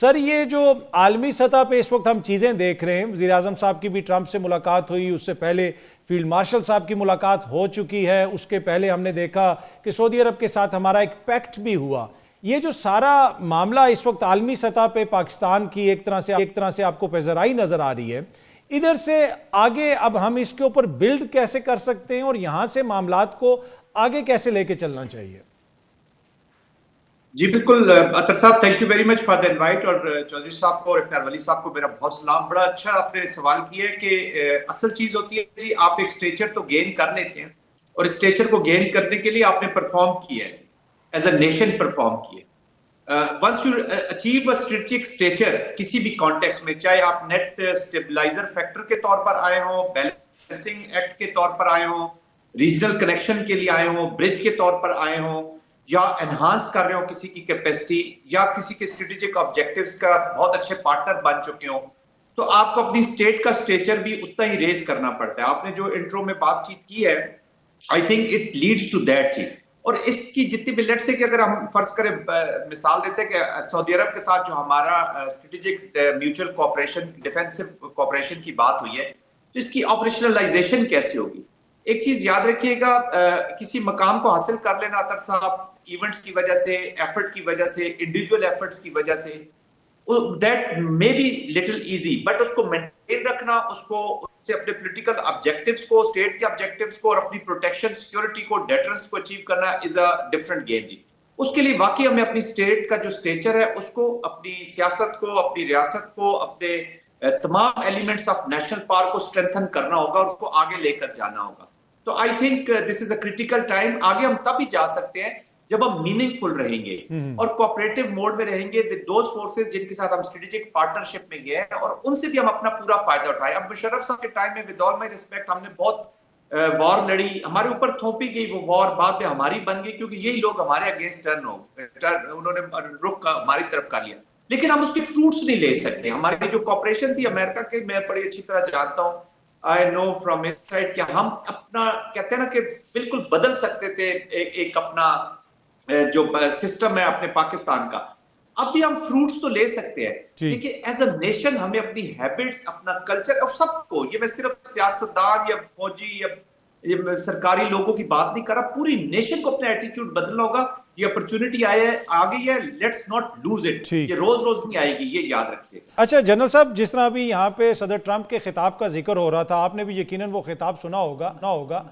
Sir, ये जो आलमी सतह पे इस वक्त हम चीजें देख रहे हैं, वजीर आजम साहब की भी ट्रंप से मुलाकात हुई, उससे पहले फील्ड मार्शल साहब की मुलाकात हो चुकी है, उसके पहले हमने देखा कि सऊदी अरब के साथ हमारा एक पैक्ट भी हुआ। ये जो सारा मामला इस वक्त आलमी सतह पे पाकिस्तान की एक तरह से आपको पेजराई नजर आ रही है, इधर से आगे अब हम इसके ऊपर बिल्ड कैसे कर सकते हैं और यहां से मामलात को आगे कैसे लेके चलना चाहिए? जी बिल्कुल अतर साहब, thank you very much for the invite. और चौधरी साहब को और इफ्तार वली साहब को मेरा बहुत सलाम। बड़ा अच्छा आपने सवाल किया है कि असल चीज होती है जी, आप एक स्टेचर तो गेन कर लेते हैं और स्टेचर को गेन करने के लिए आपने परफॉर्म किया है, एज अ नेशन परफॉर्म किया। Once you achieve a strategic stature किसी भी कॉन्टेक्स्ट में, चाहे आप नेट स्टेबलाइजर फैक्टर के तौर पर आए हो, बैलेंसिंग एक्ट के तौर पर आए हो, रीजनल कनेक्शन के लिए आए हो, ब्रिज के तौर पर आए हो, या एनहांस कर रहे हो किसी की कैपेसिटी, या किसी के स्ट्रेटेजिक ऑब्जेक्टिव्स का बहुत अच्छे पार्टनर बन चुके हो, तो आपको अपनी स्टेट का स्टेचर भी उतना ही रेज करना पड़ता है। आपने जो इंट्रो में बातचीत की है, I think it leads to that चीज। और इसकी जितनी भी, लेट से कि अगर हम फर्ज करें, मिसाल देते हैं कि सऊदी अरब के साथ जो हमारा strategic mutual cooperation, defensive cooperation की बात हुई है, तो इसकी ऑपरेशनलाइजेशन कैसे होगी? एक चीज याद रखिएगा, किसी मकाम को हासिल कर लेना अतर साहब, इवेंट्स की वजह से, एफर्ट की वजह से, इंडिविजुअल एफर्ट्स की वजह से, that may be little easy, but उसको मेंटेन रखना, उससे अपने पॉलिटिकल ऑब्जेक्टिव्स को, स्टेट के ऑब्जेक्टिव्स को और अपनी प्रोटेक्शन, सिक्योरिटी को, डेटरेंस को अचीव करना इज अ डिफरेंट गेम जी। उसके लिए वाकई हमें अपनी स्टेट का जो स्टेचर है उसको, अपनी सियासत को, अपनी रियासत को, अपने तमाम एलिमेंट्स ऑफ नेशनल पावर को स्ट्रेंथन करना होगा और उसको आगे लेकर जाना होगा। तो I think this is a critical time. आगे हम तभी जा सकते हैं जब हम मीनिंगफुल रहेंगे और कोऑपरेटिव मोड में रहेंगे विद दोज फोर्सेस जिनके साथ हम स्ट्रेटेजिक पार्टनरशिप में गए हैं, और उनसे भी हम अपना पूरा फायदा उठाएं। अब मुशर्रफ साहब के टाइम में, विद ऑल माय रिस्पेक्ट, हमने बहुत वॉर लड़ी, हमारे ऊपर थोपी गई वो वॉर, बाद में हमारी बन गई क्योंकि यही लोग हमारे अगेंस्ट उन्होंने रुख हमारी तरफ कर लिया, लेकिन हम उसके फ्रूट्स नहीं ले सकते। हमारी जो कॉपरेशन थी अमेरिका के, मैं बड़ी अच्छी तरह जानता हूँ, आई नो फ्रॉम इस साइड, कि हम अपना, कहते हैं ना कि बिल्कुल बदल सकते थे एक अपना जो सिस्टम है अपने पाकिस्तान का। अब भी हम फ्रूट्स तो ले सकते हैं, लेकिन एज अ नेशन हमें अपनी हैबिट्स, अपना कल्चर, और सबको, ये मैं सिर्फ सियासतदान या फौजी या ये सरकारी लोगों की बात नहीं कर रहा, पूरी नेशन को अपना एटीट्यूड बदलना होगा। ये अपॉर्चुनिटी आ गई है, लेट्स नॉट लूज इट। ये रोज रोज नहीं आएगी, ये याद रखिए। अच्छा जनरल साहब, जिस तरह अभी यहाँ पे सदर ट्रंप के खिताब का जिक्र हो रहा था, आपने भी यकीनन वो खिताब सुना होगा।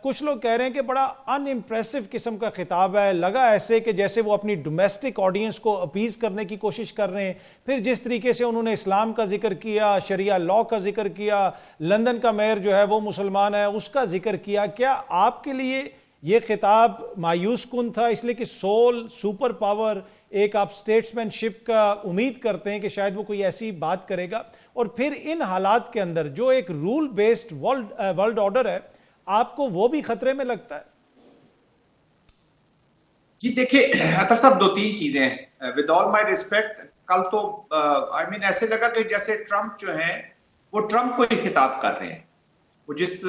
कुछ लोग कह रहे हैं कि बड़ा अनइम्प्रेसिव किस्म का खिताब है, लगा ऐसे कि जैसे वो अपनी डोमेस्टिक ऑडियंस को अपीज करने की कोशिश कर रहे हैं। फिर जिस तरीके से उन्होंने इस्लाम का जिक्र किया, शरिया लॉ का जिक्र किया, लंदन का मेयर जो है वो मुसलमान है, उसका जिक्र किया, क्या आपके लिए ये खिताब मायूस कुन था? इसलिए कि सोल, सुपर पावर, एक आप स्टेट्समैनशिप का उम्मीद करते हैं कि शायद वो कोई ऐसी बात करेगा, और फिर इन हालात के अंदर जो एक रूल बेस्ड वर्ल्ड ऑर्डर है, आपको वो भी खतरे में लगता है? जी देखिए अतर साहब, दो तीन चीजें हैं, विद ऑल माय रिस्पेक्ट। कल तो आई मीन ऐसे लगा कि जैसे ट्रंप जो है वो ट्रंप को ही खिताब कर रहे हैं। वो जिस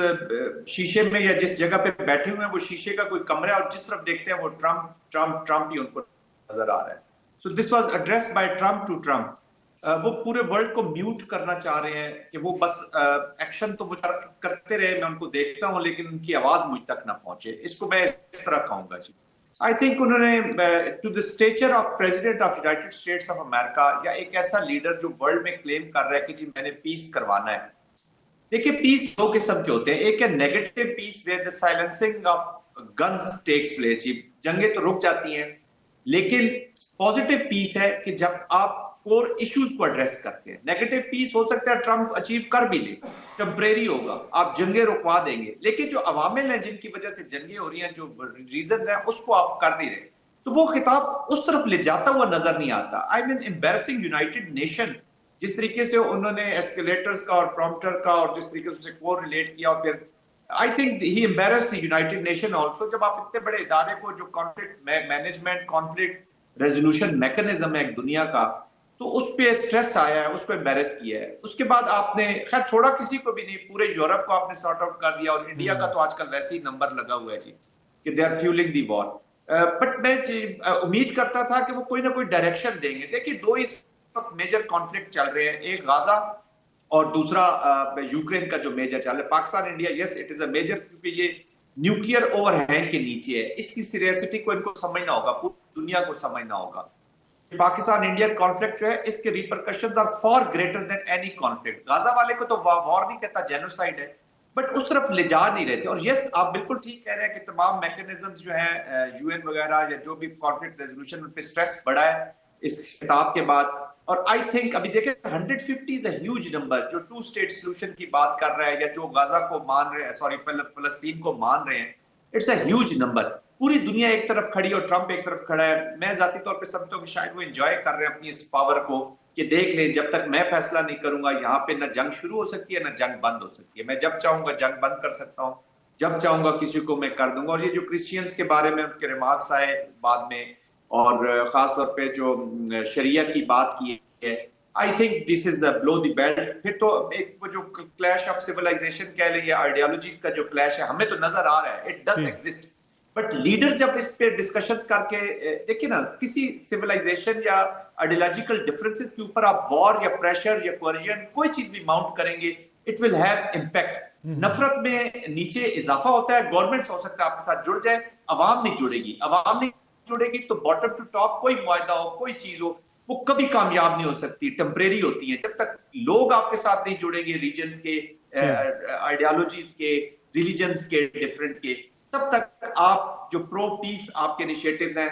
शीशे में या जिस जगह पे बैठे हुए हैं, वो शीशे का कोई कमरा है और जिस तरफ देखते हैं वो ट्रंप ट्रंप ट्रंप ही उनको नजर आ रहा है। So this was addressed by Trump to Trump. वो पूरे वर्ल्ड को म्यूट करना चाह रहे हैं कि वो बस एक्शन तो मुझे करते रहे, मैं उनको देखता हूं, लेकिन उनकी आवाज मुझ तक ना पहुंचे। इसको मैं इस तरह कहूंगा जी। आई थिंक उन्होंने to the stature of President of United States of America, या एक ऐसा लीडर जो वर्ल्ड में क्लेम कर रहा है कि जी मैंने पीस करवाना है। देखिए पीस दो किस्म के होते हैं, एक है negative peace where the silencing of guns takes place. ये जंगें तो रुक जाती हैं, लेकिन पॉजिटिव पीस है कि जब आप कोर इश्यूज को एड्रेस करते हैं। नेगेटिव पीस हो सकता है ट्रंप अचीव कर भी ले, टेम्परेरी होगा, आप जंगें रुकवा देंगे, लेकिन जो अवामिल हैं जिनकी वजह से जंगें हो रही हैं, जो रीजन है, उसको आप कर नहीं रहे, तो वो खिताब उस तरफ ले जाता हुआ नजर नहीं आता। I mean embarrassing United nation, जिस तरीके से उन्होंने एस्केलेटर्स का और प्रॉम्प्टर का और जिस तरीके से कोर रिलेट किया, और फिर I think he embarrassed the United Nation also. जब आप इतने बड़े इदारे को, जो conflict management, conflict resolution mechanism है एक दुनिया का, तो उस पर स्ट्रेस आया है, उसको एम्बैरस किया है। उसके बाद आपने खैर छोड़ा किसी को भी नहीं, पूरे यूरोप को आपने सॉर्ट आउट कर दिया, और इंडिया का तो आजकल वैसे ही नंबर लगा हुआ है जी कि they are fuelling the war. But मैं उम्मीद करता था कि वो कोई ना कोई डायरेक्शन देंगे। देखिए, दो इस वक्त मेजर कॉन्फ्लिक्ट चल रहे हैं, एक गाजा और दूसरा यूक्रेन का जो मेजर चल रहा है। Pakistan India, yes it is a major, क्योंकि ये न्यूक्लियर ओवरहैंग के नीचे है। इसकी सीरियसिटी को इनको समझना होगा, पूरी दुनिया को समझना होगा। पाकिस्तान इंडिया कॉन्फ्लिक्ट जो है, इसके repercussions are far greater than any conflict. Gaza वाले को तो वॉर नहीं कहता, जेनोसाइड है, बट उस तरफ ले जा नहीं रहे थे। और यस, आप बिल्कुल ठीक कह रहे हैं कि तमाम मैकेनिज्म्स जो है यूएन वगैरह या जो भी कॉन्फ्लिक्ट रेजोल्यूशन, उन पे स्ट्रेस बढ़ा है इस खिताब के बाद। और आई थिंक अभी देखें 150 इज अ ह्यूज नंबर, जो टू स्टेट सोल्यूशन की बात कर रहा है या जो गाजा को मान रहे हैं, सॉरी फलस्तीन को मान रहे हैं, इट्स अ ह्यूज नंबर। पूरी दुनिया एक तरफ खड़ी और ट्रंप एक तरफ खड़ा है। मैं जाती तौर पे समझता हूँ कि शायद वो एंजॉय कर रहे हैं अपनी इस पावर को, कि देख लें जब तक मैं फैसला नहीं करूंगा यहाँ पे न जंग शुरू हो सकती है न जंग बंद हो सकती है। मैं जब चाहूंगा जंग बंद कर सकता हूँ, जब चाहूंगा किसी को मैं कर दूंगा। और ये जो क्रिश्चियंस के बारे में उनके रिमार्क्स आए बाद में, और खासतौर पे जो शरिया की बात की है, I think this is blow the belt. फिर तो एक वो जो क्लैश ऑफ सिविलाइजेशन कह लें या आइडियोलॉजीज का जो क्लैश है, हमें तो नजर आ रहा है, it does exist. But leaders जब इस पे डिस्कशंस करके, देखिए ना, किसी सिविलाइजेशन या आइडियोलॉजिकल डिफरेंसेस के ऊपर आप वॉर या प्रेशर या कोरिजन कोई चीज भी माउंट करेंगे, इट विल हैव इम्पैक्ट। नफरत में नीचे इजाफा होता है। गवर्नमेंट्स हो सकता है आपके साथ जुड़ जाए, अवाम नहीं जुड़ेगी। अवाम नहीं जुड़ेगी तो बॉटम टू टॉप कोई मुआहदा हो, कोई चीज हो, वो कभी कामयाब नहीं हो सकती, टेम्परेरी होती है। जब तक लोग आपके साथ नहीं जुड़ेंगे, रीजन्स के, आइडियोलॉजीज के, रिलीजन्स के, डिफरेंट के, तब तक आप जो प्रो पीस आपके इनिशिएटिव्स हैं,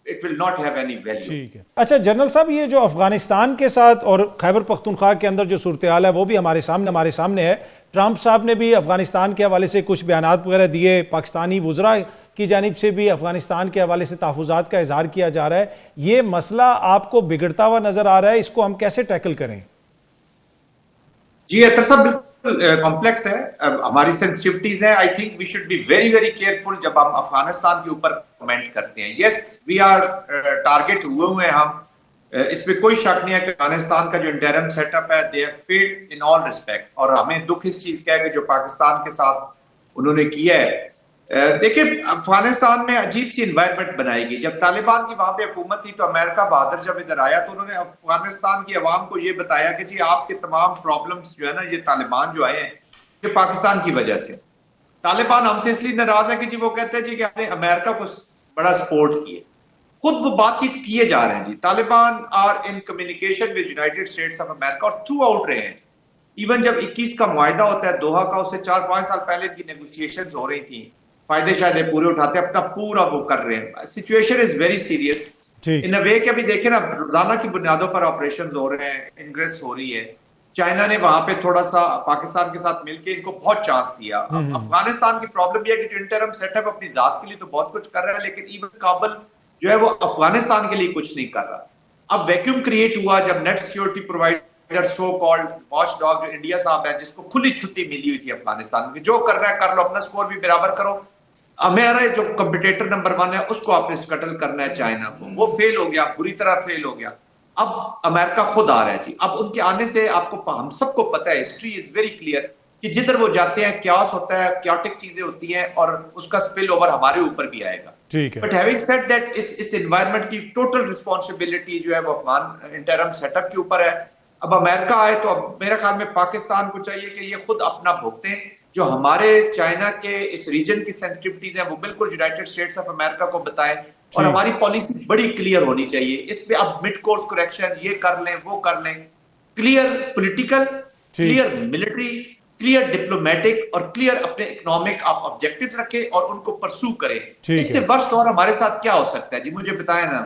it will not have any value. ठीक है। अच्छा जनरल साहब, ये जो अफगानिस्तान के साथ और खैबर पख्तूनख्वा के अंदर जो सूरत हाल है वो भी हमारे सामने है। ट्रंप साहब ने भी अफगानिस्तान के हवाले से कुछ बयानात वगैरह दिए, पाकिस्तानी वुज़रा की जानिब से भी अफगानिस्तान के हवाले से तहफ़्फ़ुज़ात का इजहार किया जा रहा है। ये मसला आपको बिगड़ता हुआ नजर आ रहा है, इसको हम कैसे टैकल करें? जी अतर साहब, कॉम्प्लेक्स है, हमारी सेंसिटिविटीज है। I think we should be very very careful जब हम अफगानिस्तान के ऊपर कमेंट करते हैं। यस, वी आर टारगेट हुए हैं हम, इसमें कोई शक नहीं है कि अफगानिस्तान का जो इंटरिम सेटअप है, they have failed in all respect. और हमें दुख इस चीज का है कि जो पाकिस्तान के साथ उन्होंने किया है। देखिए, अफगानिस्तान में अजीब सी इन्वायरमेंट बनाएगी। जब तालिबान की वहां पे हुकूमत थी तो अमेरिका बहादुर जब इधर आया तो उन्होंने अफगानिस्तान की अवाम को ये बताया कि जी आपके तमाम प्रॉब्लम्स जो है ना, ये तालिबान जो आए हैं ये पाकिस्तान की वजह से। तालिबान हमसे इसलिए नाराज है कि जी वो कहते हैं जी कि हमने अमेरिका को बड़ा सपोर्ट किया, खुद वो बातचीत किए जा रहे हैं। जी Taliban are in communication with United States of America और थ्रू आउट रहे हैं। इवन जब 21 का मुआहिदा होता है दोहा का, उससे 4-5 साल पहले इनकी नेगोशिएशन हो रही थी, फायदे शायद पूरे उठाते, अपना पूरा वो कर रहे हैं। Situation is very serious in a way कि अभी देखे ना, रोजाना की बुनियादों पर ऑपरेशन हो रहे हैं, इंग्रेस हो रही है। चाइना ने वहां पे थोड़ा सा पाकिस्तान के साथ मिलकर इनको बहुत चांस दिया। अफगानिस्तान की प्रॉब्लम यह है कि जो इंटरम सेटअप अपनी जात के लिए तो बहुत कुछ कर रहा है, लेकिन इवन काबुल जो है वो अफगानिस्तान के लिए कुछ नहीं कर रहा। अब वैक्यूम क्रिएट हुआ जब net security provider so called watch dog जो इंडिया साहब है, जिसको खुली छुट्टी मिली हुई थी अफगानिस्तान में, जो कर रहा है कर लो, अपना स्कोर भी बराबर करो, हमारा जो कंपिटेटर नंबर 1 है उसको आपने स्कटल करना है चाइना को। वो फेल हो गया, बुरी तरह फेल हो गया। अब अमेरिका खुद आ रहा है जी। अब उनके आने से आपको, हम सबको पता है, हिस्ट्री इज वेरी क्लियर कि जिधर वो जाते हैं क्यास होता है, क्याटिक चीजें होती हैं और उसका स्पिल ओवर हमारे ऊपर भी आएगा। ठीक है। बट हैविंग सेड दैट, इस एनवायरनमेंट की टोटल रिस्पॉन्सिबिलिटी जो है वो अफगान इंटरम सेटअप के ऊपर है। अब अमेरिका आए तो अब मेरे ख्याल में पाकिस्तान को चाहिए कि ये खुद अपना भुगतें। जो हमारे चाइना के इस रीजन की सेंसिटिविटीज हैं वो बिल्कुल यूनाइटेड स्टेट्स ऑफ अमेरिका को बताएं, और हमारी पॉलिसी बड़ी क्लियर होनी चाहिए। इस पे अब मिड कोर्स करेक्शन ये कर लें वो कर लें, clear political, clear military, clear diplomatic और क्लियर अपने इकोनॉमिक आप ऑब्जेक्टिव्स रखें और उनको परसू करें। इससे वर्स्ट और हमारे साथ क्या हो सकता है जी, मुझे बताएं ना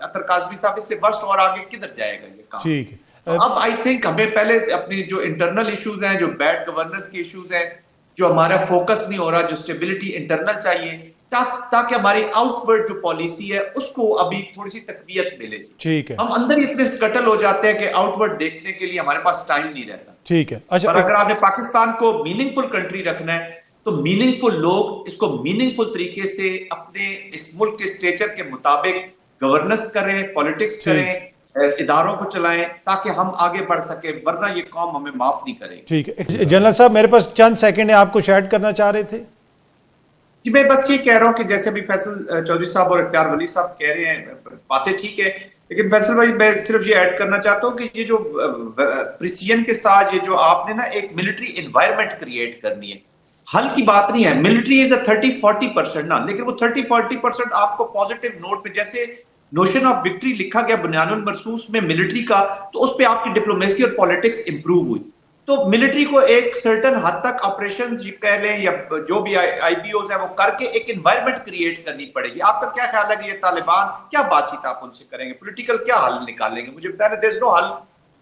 अतर काज़मी साहब, इससे वर्स्ट और आगे किधर जाएगा ये काम? ठीक है। अब आई थिंक हमें पहले अपनी जो इंटरनल इश्यूज हैं, जो बैड गवर्नेंस के इश्यूज हैं, जो हमारा फोकस नहीं हो रहा, जो स्टेबिलिटी इंटरनल चाहिए, ताकि हमारी आउटवर्ड जो पॉलिसी है उसको अभी थोड़ी सी तकवीयत मिले। ठीक है। हम अंदर इतने स्कटल हो जाते हैं कि आउटवर्ड देखने के लिए हमारे पास टाइम नहीं रहता। ठीक है। अच्छा, और अगर आपने पाकिस्तान को मीनिंगफुल कंट्री रखना है तो मीनिंगफुल लोग इसको मीनिंगफुल तरीके से अपने इस मुल्क के स्टेचर के मुताबिक गवर्नेंस करें, पॉलिटिक्स करें, इदारों को चलाएं, ताकि हम आगे बढ़ सके, वरना ये कौम हमें माफ नहीं करेगी। ठीक है। जनरल साहब, मेरे पास चंद सेकंड है, आप कुछ ऐड करना चाह रहे थे? जी मैं बस ये कह रहा हूँ कि जैसे अभी फैसल चौधरी साहब और इख्तियार वली साहब कह रहे हैं, बातें ठीक है, लेकिन फैसल भाई मैं सिर्फ ये ऐड करना चाहता हूँ कि ये जो प्रिसिजन के साथ ये जो आपने ना एक मिलिट्री एनवायरनमेंट क्रिएट करनी है, हल की बात नहीं है। मिलिट्री इज अ 30-40% ना, लेकिन वो 30-40% आपको पॉजिटिव नोट पे, जैसे नोशन ऑफ विक्ट्री लिखा गया बुनियानुल मरसूस में मिलिट्री का, तो उस पर आपकी डिप्लोमेसी और पॉलिटिक्स इंप्रूव हुई। तो मिलिट्री को एक सर्टन हद तक ऑपरेशन कह लें या जो भी आईपीओज है वो करके एक एनवायरनमेंट क्रिएट करनी पड़ेगी। आपका क्या ख्याल है कि ये तालिबान क्या बातचीत आप उनसे करेंगे, पॉलिटिकल क्या हल निकालेंगे? मुझे बताया देयर इज नो हल।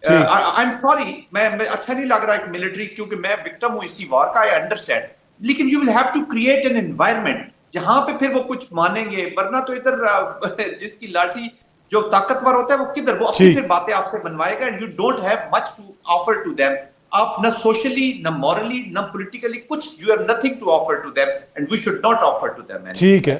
आई एम सॉरी, मैं अच्छा नहीं लग रहा है मिलिट्री, क्योंकि मैं विक्टिम हूं इसी वॉर का, आई अंडरस्टैंड, लेकिन you will have to create an environment जहां पे फिर वो कुछ मानेंगे, वरना तो इधर जिसकी लाठी जो ताकतवर होता है वो किधर, वो अपनी फिर बातें आपसे बनवाएगा, and you don't have much to offer to them. आप ना सोशली, ना मॉरली, ना पॉलिटिकली कुछ, you have nothing to offer to them, and we should not offer to them. ठीक है।